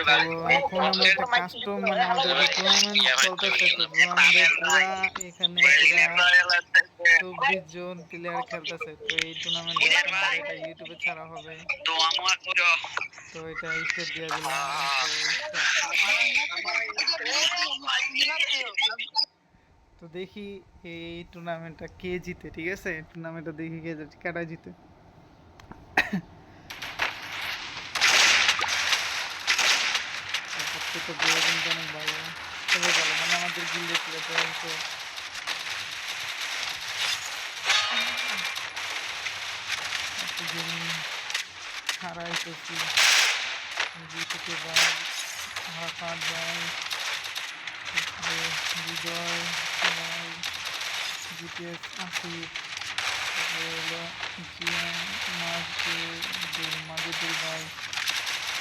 তো এখন আমরা একটা কাস্টম মানে আমাদের একটা টুর্নামেন্ট চলতেছে, তো টুর্নামেন্টে পুরা এখানে পুরা 24 জন প্লেয়ার খেলতেছে। তো এই টুর্নামেন্টে এখন আর এটা ইউটিউবে ছাড়া হবে, তো এটা স্টার্ট দিয়ে দিলাম। তো তো দেখি এই টুর্নামেন্টটা কে জিতে। ঠিক আছে, টুর্নামেন্টটা দেখি কে কাটা জিতে। তো অনেক ভালো, সবাই ভালো, মানে আমাদের গিল্ডে প্লেয়ার হচ্ছে হারাইতেছি জিতুকে ভাই, হারাফাত ভাই, বিজয় ভাই, জিপিএস আসিফ, তারপরে হলো জিএম মাজুদুল ভাই,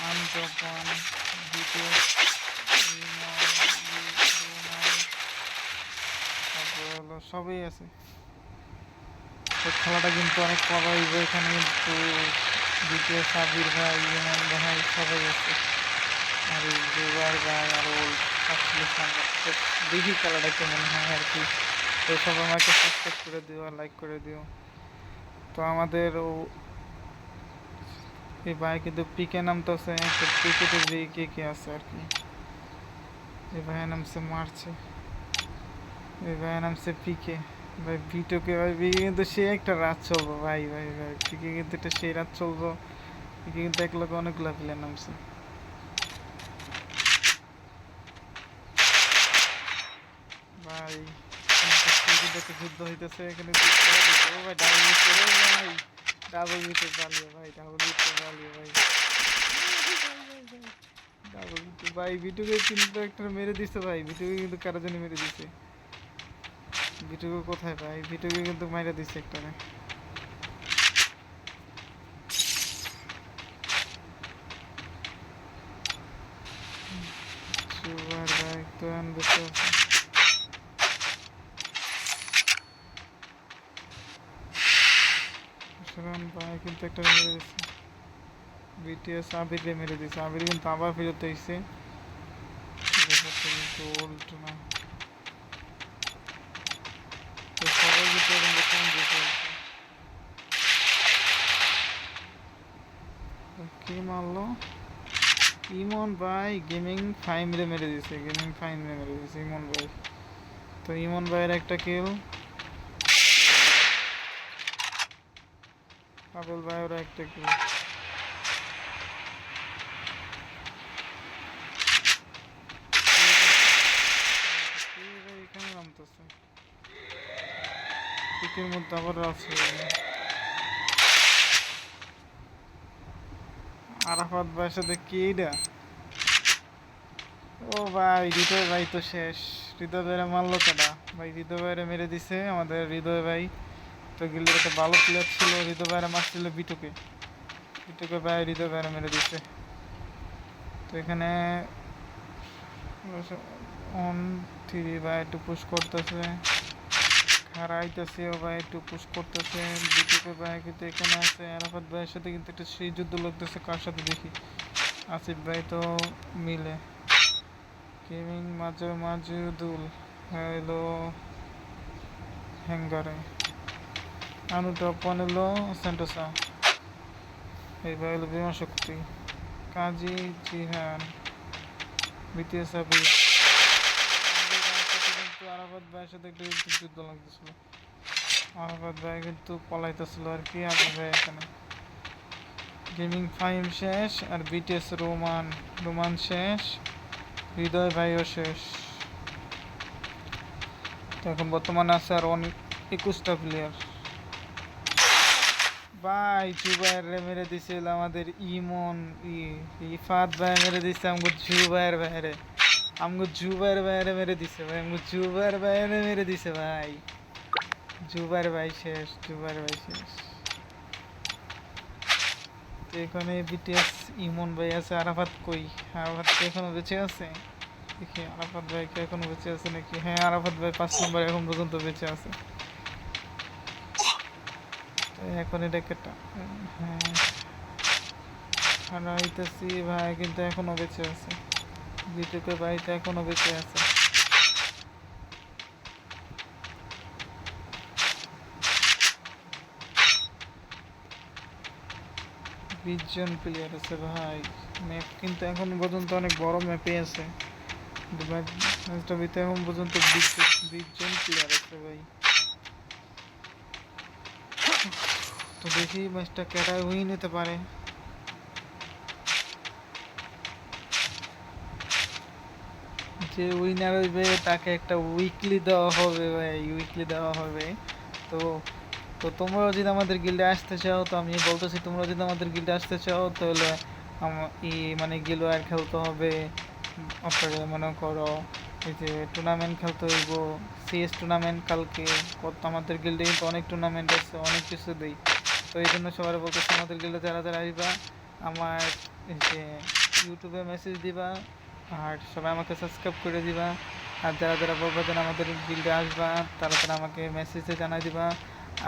আমজপান, জিপিএস, তারপরে হলো সবই আছে। তো খেলাটা কিন্তু অনেক মজা হইব এখানে, কিন্তু দ্বিতীয় সাবির ভাই, ইমন ভাই সবাই আছে, আর জুবার ভাই, আরও দেখি খেলাটা কেমন হয় আর কি। তো সবাই আমাকে সাবস্ক্রাইব করে দিও আর লাইক করে দিও। তো আমাদের এই ভাই কিন্তু পিকে নামতেছে, তো পিকেতে যে কে কে আছে আর কি। এই ভাই নামছে মারছে, এই ভাই নামছে পিকে ভাই, ভিটোকে ভাই পিকে কিন্তু সে একটা রাত চলবো ভাই ভাই ভাই, পিকে কিন্তু একটা সেই রাত চলবো। পিকে কিন্তু এক লোক অনেকগুলো প্লেয়ার নামছে ভাই। একটা যুদ্ধ হইতেছে এখানে, ভাই ডাবল মিট করে ভাই, ডাবল মিটে পালিয়ে ভাই, ডাবল মিটে পালিয়ে ভাই, ডাবল মিটে ভাই। ভিটুকে কিন্তু একটা মেরে দিচ্ছে ভাই, ভিটুকে কিন্তু কারো জন্য মেরে দিচ্ছে। ভিটুকে কোথায় ভাই, ভিটুকে কিন্তু মাইরা দিচ্ছে একটা। সুবার ভাই তো আনবে তো ভাই কিন্তু একটা মেরে দিচ্ছে, বিটিএস আবিরকে মেরে দিচ্ছে। আবির কিন্তু আবার ফেরত হয়েছে, কিন্তু উল্টো না। তো সবাই কিন্তু এখন বর্তমান দেখে কি মারলো ইমন ভাই, গেমিং ফাইম রে মেরে দিছে, গেমিং ফাইম রে মেরে দিছে ইমন ভাই। তো ইমন ভাইয়ের একটা কিল, পাগল ভাইয়ের একটা কিল। এখানে নামতেছে পিকের মধ্যে আবার আছে আরাফাত ভাইয়ের সাথে কি এটা। ও ভাই হৃদয় ভাই তো শেষ, হৃদয় ভাইরে মারলো কেডা ভাই, হৃদয় ভাইরে মেরে দিছে আমাদের হৃদয় ভাই। তো গিল্ডের একটা ভালো প্লেয়ার ছিল, হৃদয় ভাইরে মারছিল বিটুকে, বিটুকে ভাই হৃদয় ভাইরে মেরে দিছে। তো এখানে অন থ্রি ভাই একটু পুশ করতেছে, হারাইতেছে ও ভাই একটু পুশ করতেছে, বিটুকে ভাই কিন্তু এখানে আছে। আরাফাত ভাইয়ের সাথে কিন্তু একটা সেই যুদ্ধ লাগতেছে, কার সাথে দেখি, আসিফ ভাই তো মিলে, গেমিং মাজুদুল হলো হ্যাঙ্গারে, আনুটপ হলো সেন্টোসা, এই ভাই হলো বিমান শক্তি, কাজী জিহান, বিটিএস আবি। কিন্তু আরাফাত ভাইয়ের সাথে একটু যুদ্ধ লাগতেছিল, আরাফাত ভাই কিন্তু পলাইতেছিল আর কি। আবি ভাই এখানে গেমিং ফাইম শেষ, আর বিটিএস রোমান শেষ, হৃদয় ভাইও শেষ। তো এখন বর্তমানে আছে আর 21টা প্লেয়ার ভাই। জুবাইর মেরে দিছিল আমাদের ইমন, ইফাত ভাই মেরে দিছে আমগো জুবাইর ভাইরে, আমগো জুবাইর ভাইরে মেরে দিছে ভাই, আমগো জুবাইর ভাইরে মেরে দিছে ভাই। জুবাইর ভাই শেষ, জুবাইর ভাই শেষ। তো এখানে বিটিএস ইমন ভাই আছে, আরাফাত কই, আরাফাত এখনো বেঁচে আছে দেখি, আরাফাত ভাই কি এখনো বেঁচে আছে নাকি। হ্যাঁ আরাফাত ভাই 5 নম্বর এখন পর্যন্ত বেঁচে আছে। এখন এটা কেটা, হ্যাঁ হারাইতেছি ভাই, কিন্তু এখনো বেঁচে আছে। বিটুকে ভাইটা এখনো বেঁচে আছে। 20 জন প্লেয়ার আছে ভাই। ম্যাপ কিন্তু এখন পর্যন্ত অনেক বড় ম্যাপে আছে। ম্যাচটা ভিতরে এখন পর্যন্ত 20 জন প্লেয়ার আছে ভাই। তো দেখি ম্যাচটা কেটা উইন নিতে পারে। যে উইনার হইবে তাকে একটা উইকলি দেওয়া হবে ভাই, উইকলি দেওয়া হবে। তো তো তোমরাও যদি আমাদের গিল্ডে আসতে চাও, তো আমি বলতেছি তোমরা যদি আমাদের গিল্ডে আসতে চাও তাহলে মানে গিলওয়ার খেলতে হবে। আপনারা মনে করো এই যে টুর্নামেন্ট খেলতে হইব, সিএস টুর্নামেন্ট কালকে। কত আমাদের গিল্ডে কিন্তু অনেক টুর্নামেন্ট আছে, অনেক কিছু দেই। তো এই জন্য সবাই বলতেছে আমাদের গিল্ডে যারা যারা আসবা আমার এই যে ইউটিউবে মেসেজ দিবা, আর সবাই আমাকে সাবস্ক্রাইব করে দিবা। আর যারা যারা বলবা যেন আমাদের গিল্ডে আসবা তারা তারা আমাকে মেসেজে জানাই দিবা।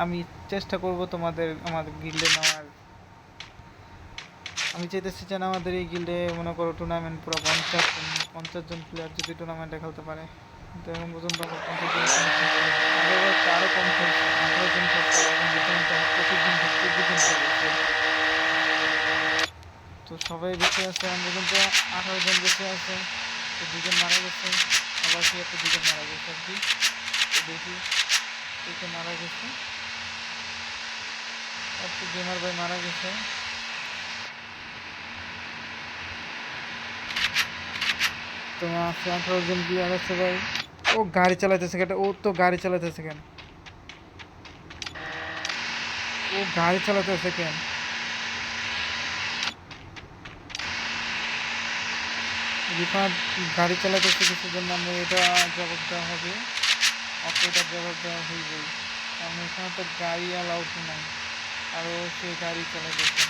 আমি চেষ্টা করব তোমাদের আমাদের গিল্ডে নেওয়ার। আমি চাইতেছি যেন আমাদের এই গিল্ডে মনে করো টুর্নামেন্ট পুরো 50 জন প্লেয়ার যদি টুর্নামেন্টে খেলতে পারে। কিন্তু এখন পর্যন্ত আমার 50 জন আরও কম খেলছে, 18 জন খেলছে। এখন রীতিমতো 25 জন 24 জন খেলছে। তো সবাই বেঁচে আছে, এখন পর্যন্ত 18 জন বেঁচে আছে। তো 2 জন মারা গেছে, আবার কি একটা 2 জন মারা গেছে আর কি। তো দেখি কে মারা গেছে। একটা গেমার ভাই মারা গেছে। তোমার আছে 18 জন প্লেয়ার আছে ভাই। ও গাড়ি চালাইতেছে কেন? ও তো গাড়ি চালাইতেছে কেন? ও গাড়ি চালাইতেছে কেন? রিফাত গাড়ি চালাইতেছে কিছুর জন্য আমরা এটা জবাব দেওয়া হবে, অপরেটার জবাব দেওয়া হইবে। কারণ এখানে তো গাড়ি অ্যালাউড নাই, আরও সে গাড়ি চালাইতেছে।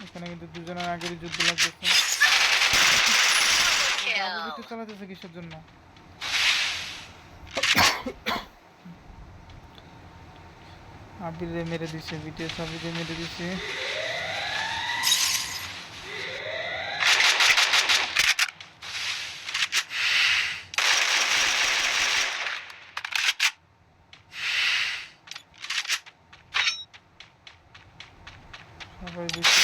এখানে কিন্তু 2 জনের আগেরই যুদ্ধ লাগতেছে। চালাতেছে কিসের জন্য? আবিরে মেরে দিছে, ভিডিও সাবিরে মেরে দিছে। সবাই দিছে।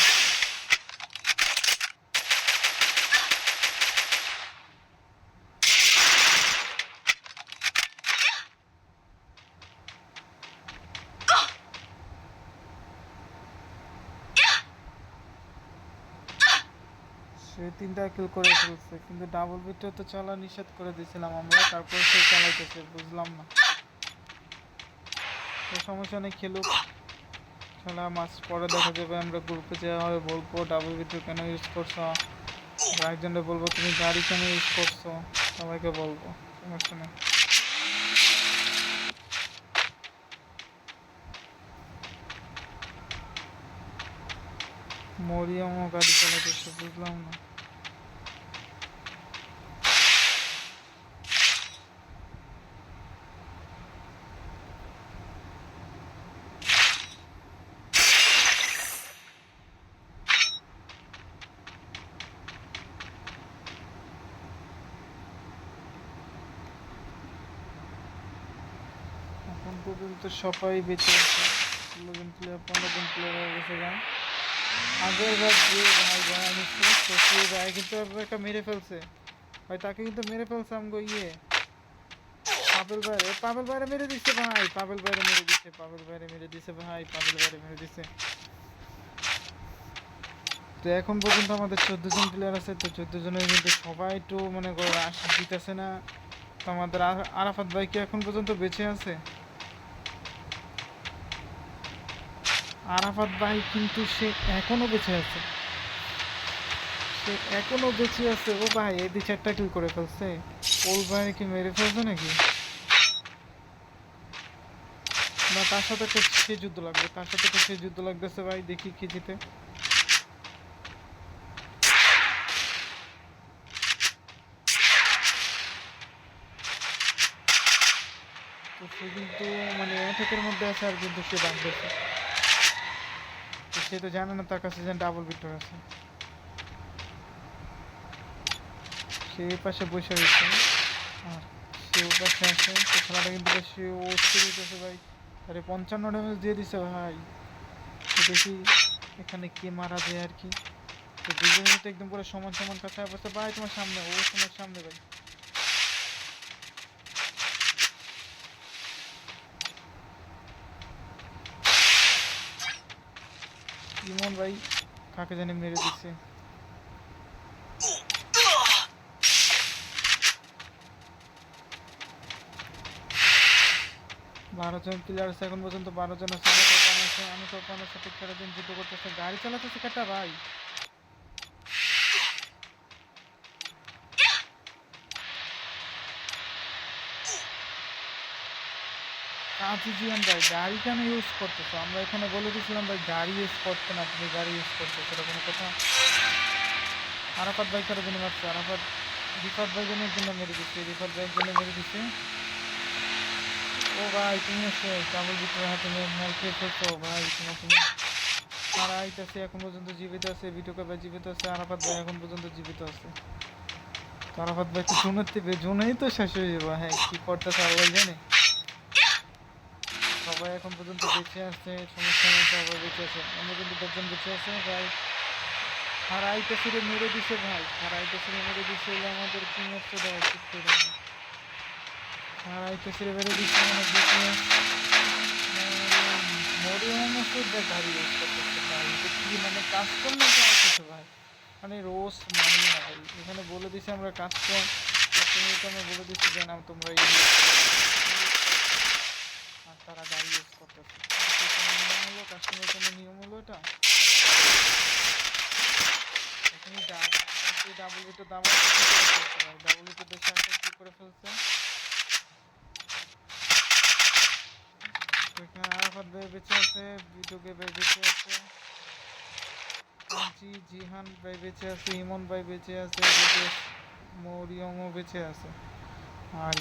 সে 3টা কিল করে ফেলছে, কিন্তু ডাবল ভিডিও তো চলা নিষেধ করে দিয়েছিলাম আমরা, তারপর সে চালাইতেছে, বুঝলাম না। তো সমস্যা নেই, খেলুক খেলা। মাস পরে দেখা যাবে, আমরা গ্রুপে যাওয়া হবে, বলবো ডাবল ভিডিও কেন ইউজ করছো, একজনকে বলবো তুমি গাড়ি কেন ইউজ করছো, সবাইকে বলবো, সমস্যা নেই। মরিয়মও গাড়ি চালাতেছে, বুঝলাম না। এখন পর্যন্ত সবাই বেঁচে আছে। 16 জন প্লেয়ার, 15 জন প্লেয়ার হয়ে গেছে গান। আগের বার যে ভাই ভাই নিচ্ছে, তো সেই ভাই কিন্তু একটা মেরে ফেলছে ভাই, তাকে কিন্তু মেরে ফেলছে আমগো পাবেল ভাইরে মেরে দিচ্ছে ভাই, পাবেল ভাইরে মেরে দিচ্ছে, পাবেল ভাইরে মেরে দিচ্ছে ভাই, পাবেল ভাইরে মেরে দিচ্ছে। তো এখন পর্যন্ত আমাদের 14 জন প্লেয়ার আছে। তো 14 জনের কিন্তু সবাই একটু মনে করো জিতেছে না। তো আমাদের আরাফাত ভাই কি এখন পর্যন্ত বেঁচে আছে? আরাফাত ভাই কিন্তু সে এখনো বেঁচে আছে, সে এখনো বেঁচে আছে। ও ভাই এই 2-4টা কিল করে ফেলছে। ওল ভাই কি মেরে ফেলছে নাকি? না, তার সাথে তো সে যুদ্ধ লাগবে, তার সাথে তো সে যুদ্ধ লাগতেছে ভাই। দেখি কি জিতে। তো সে কিন্তু মানে অ্যাটাকের মধ্যে আছে আর কিন্তু সে ভাঙতেছে। তো সে তো জানে না তার কাছে যেন ডাবল ভিক্টর আছে। সে এই পাশে বসে রয়েছে আর সে ও পাশে আছে। তো খেলাটা কিন্তু বেশি অস্থির হইতেছে ভাই। আরে 55 ড্যামেজ দিয়ে দিছে ভাই। তো দেখি এখানে কে মারা যায় আর কি। তো দুজনের তো একদম পুরো সমান সমান কাছে অবস্থা ভাই। তোমার সামনে, ও তোমার সামনে ভাই। ইমন ভাই কাকে জানি মেরে দিচ্ছে। 12 জন প্লেয়ার আছে এখন পর্যন্ত, 12 জন আছে। আমি তো ওখানের সাথে দিন যুদ্ধ করতেছে, গাড়ি চালাতেছে কেটা ভাই। কাজিজিয়ান ভাই গাড়ি কেন ইউজ করতেছো? আমরা এখানে বলে দিয়েছিলাম ভাই গাড়ি ইউজ করতে না, তুমি গাড়ি ইউজ করতেছো, এটা কোনো কথা? আরাফাত ভাই কারো জন্য মারছে, আরাফাত রিফাত ভাই জন্য জন্য মেরে দিচ্ছে, রিফাত ভাইয়ের জন্য মেরে দিচ্ছে। ও ভাই তুমি এসে ডাবল ভিক্টর হাতে মেল খেয়ে ফেলছো ভাই। তুমি তারা আইতেছে এখন পর্যন্ত জীবিত আছে, বিটুকা ভাই জীবিত আছে, আরাফাত ভাই এখন পর্যন্ত জীবিত আছে। তো আরাফাত ভাই তো জোনের থেকে জোনেই তো শেষ হয়ে যাবো। হ্যাঁ কি করতেছে আল্লাহ জানে। সবাই এখন পর্যন্ত বেঁচে আছে, সমস্যা নেই, সবাই বেঁচে আছে। এখন পর্যন্ত 10 জন বেঁচে আছে ভাই। হারাইতেছে রে মেরে দিছে ভাই, হারাইতেছে রে মেরে দিছে। আমাদের কি মারতে দেওয়া ঠিক করে দেয়। হারাইতেছে রে মেরে দিচ্ছে মানে বেঁচে মরে অংশ গাড়ি ইউজ করতেছে ভাই। এটা কি মানে কাজ করলে তো আর কিছু ভাই, মানে রোজ মানি না ভাই। এখানে বলে দিছি আমরা কাজ কর, তুমি তো আমরা বলে দিচ্ছি যে না তোমরা আর তারা গাড়ি ইউজ করতেছে। নিয়ম হলো কাস্টমারের কোনো নিয়ম হলো এটা। তুমি ডাবল ভিটো দাম ডাবল ভিটো দেশে আসে কি করে ফেলছে। এখানে আরাফাত ভাই বেঁচে আছে, ভিটোকে ভাই বেঁচে আছে, জিহান ভাই বেঁচে আছে, ইমন ভাই বেঁচে আছে, মরিয়মও বেঁচে আছে, আর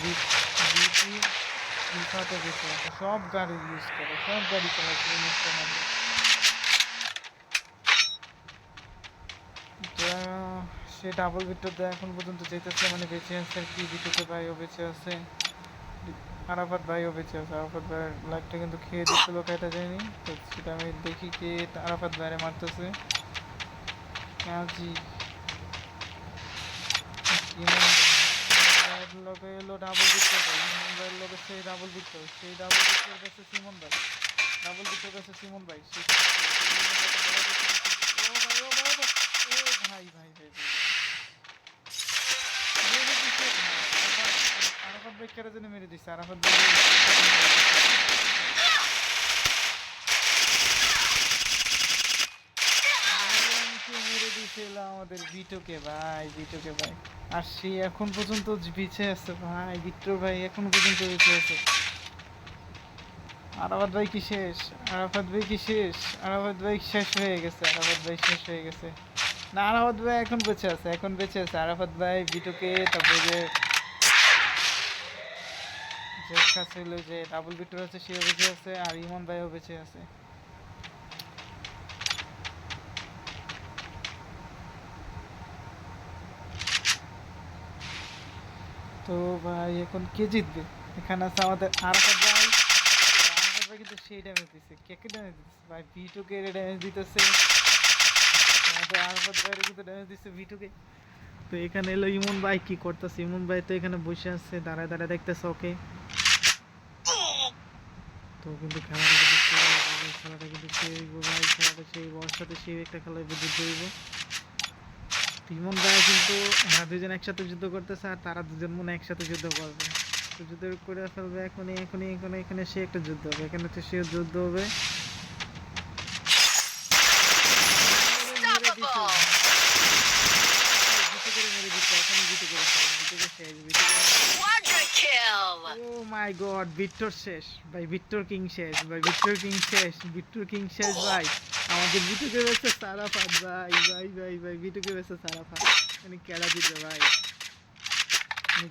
রিফাতও বেঁচে আছে। সব গাড়ি ইউজ করে, সব গাড়ি চালাচ্ছে জিনিসটার মধ্যে। সে ডাবল ভিক্টর দেয় এখন পর্যন্ত যেতেছে, মানে বেঁচে আছে আর কি। ভিটোকে ভাইও বেঁচে আছে, আরাফাত ভাইও বেঁচে আছে। আরাফাত ভাইয়ের লাইফটা কিন্তু খেয়ে দিচ্ছিল, খাইটা যায়নি। তো সেটা আমি দেখি কে আরাফাত ভাইরে মারতেছে। কাজী লগে এলো ডাবল ভিক্টর ভাই, ইমন ভাইয়ের লগে সেই ডাবল ভিক্টর, সেই ডাবল ভিক্টর কাছে সিমন ভাই, ডাবল ভিক্টর কাছে সিমন ভাই। ও ভাই ও ভাই ও ভাই ভাই ভাই আরাফাত ভাই কেটে জন্য মেরে দিচ্ছে। আরাফাত ভাই মেরে দিয়েছিল আমাদের বিটোকে ভাই, বিটোকে ভাই। আর সে এখন পর্যন্ত বেঁচে আছে ভাই, বিট্টুর ভাই এখন পর্যন্ত বেঁচে আছে। আরাফাত ভাই কি শেষ? আরাফাত ভাই কি শেষ? আরাফাত ভাই শেষ হয়ে গেছে, আরাফাত ভাই শেষ হয়ে গেছে। না আরাফাত ভাই এখন বেঁচে আছে, এখন বেঁচে আছে। আরাফাত ভাই বিটুকে, তারপরে যে কাছে হলো যে ডাবল বিটুর আছে সেও বেঁচে আছে, আর ইমন ভাইও বেঁচে আছে। তো ভাই এখন কে জিতবে? এখানে আছে আমাদের আরাফাত ভাই। আরাফাত ভাই কিন্তু সেই ড্যামেজ দিচ্ছে, কে ড্যামেজ দিচ্ছে ভাই? ভিটুকে ড্যামেজ দিতেছে আমাদের আরাফাত ভাইয়ের কিন্তু ড্যামেজ দিচ্ছে ভিটুকে। তো এখানে এলো ইমন ভাই, কি করতেছে ইমন ভাই? তো এখানে বসে আছে দাঁড়ায় দাঁড়ায় দেখতেছে ওকে। তো কিন্তু খেলাটা কিন্তু সেই ভাই, খেলাটা সেই ওর সাথে সেই একটা খেলায় যুদ্ধ হইব। ইমন ভাই কিন্তু হ্যাঁ দুজন একসাথে যুদ্ধ করতেছে, আর তারা দুজন মনে একসাথে যুদ্ধ করবে। তো যুদ্ধ করে ফেলবে এখনই এখনই এখানে এখানে সে একটা যুদ্ধ হবে, এখানে তো সে যুদ্ধ হবে। Oh my god, ভিক্টর শেষ ভাই, ভিক্টর কিং শেষ ভাই, ভিক্টর কিং শেষ, ভিক্টর কিং শেষ ভাই। আমাদের ভিটুকে বেঁচে সারাফাত ভাই, ভাই ভাই ভাই ভিটুকে বেঁচে সারাফাত, মানে খেলা দিতে ভাই।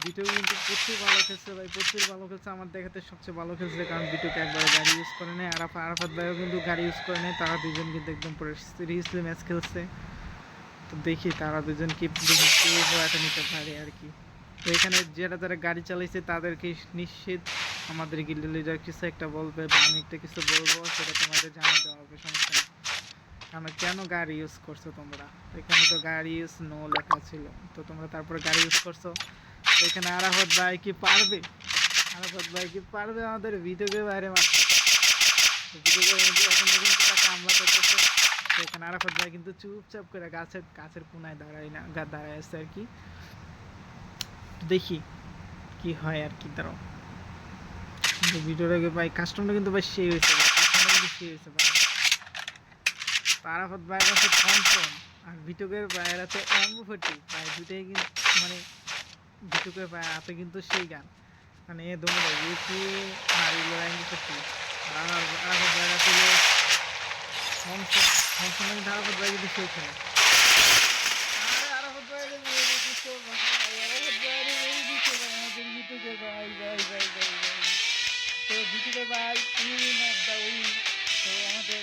বিটু কিন্তু প্রচুর ভালো খেলছে ভাই, প্রচুর ভালো খেলছে। আমার দেখাতে সবচেয়ে ভালো খেলছে, কারণ বিটুকে একবারে গাড়ি ইউজ করে নেয়। আর আরাফাত ভাইও কিন্তু গাড়ি ইউজ করে নেয়। তারা দুজন কিন্তু একদম পুরো সিরিয়াসলি ম্যাচ খেলছে। তো দেখি তারা দুজন কি দেখি কে হওয়াটা নিতে পারে আর কি। তো এখানে যারা যারা গাড়ি চালাইছে তাদেরকে নিশ্চিত আমাদের গিল্ড লিডার কিছু একটা বলবে বা আমি একটা কিছু বলবো, সেটা তোমাদের জানিয়ে দেওয়া হবে, সমস্যা নেই। আমরা কেন গাড়ি ইউজ করছো তোমরা? এখানে তো গাড়ি ইউজ নো লেখা ছিল, তো তোমরা তারপরে গাড়ি ইউজ করছো। তো এখানে আরাফাত ভাই কি পারবে? আরাফাত ভাই কি পারবে আমাদের ভিডিওকে বাইরে মারতে? ভিডিওকে কিন্তু এখন পর্যন্ত তাকে হামলা করতেছে। তো এখানে আরাফাত ভাই কিন্তু চুপচাপ করে গাছের কোনায় দাঁড়ায় না, দাঁড়ায় আছে আর কি। দেখি কি হয় আর কি। দাঁড়াও, ভিডিওটাকে ভাই কাস্টমটা কিন্তু ভাই সেই হয়েছে ভাই, কাস্টমটা কিন্তু সেই হয়েছে ভাই। আরাফাত ভাইয়ের কাছে থমসন আর ভিটুকের ভাইয়ের আছে এম্বু 40 ভাই, দুটাই কিন্তু মানে ভিটুকের ভাইয়ের হাতে কিন্তু সেই গান, মানে এ দমরা ইউকি আর ইলো এম্বু 40। আর আরাফাত ভাইয়ের আছে থমসন। থমসন কিন্তু আরাফাত ভাই কিন্তু সেই খেলে। আরে আরাফাত ভাইয়ের মেরে দিচ্ছে ভাই, আরাফাত ভাইয়ের মেরে দিচ্ছে ভাই আমাদের ভিটুকের ভাই, ভাই ভাই ভাই ভাই। তো ভিটুকের ভাই উইন অফ দ্য উইন। তো আমাদের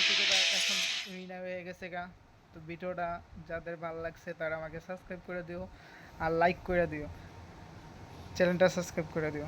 ভিডিওটা এখন উইনার হয়ে গেছে গা। তো ভিডিওটা যাদের ভালো লাগছে তারা আমাকে সাবস্ক্রাইব করে দিও আর লাইক করে দিও, চ্যানেলটা সাবস্ক্রাইব করে দিও।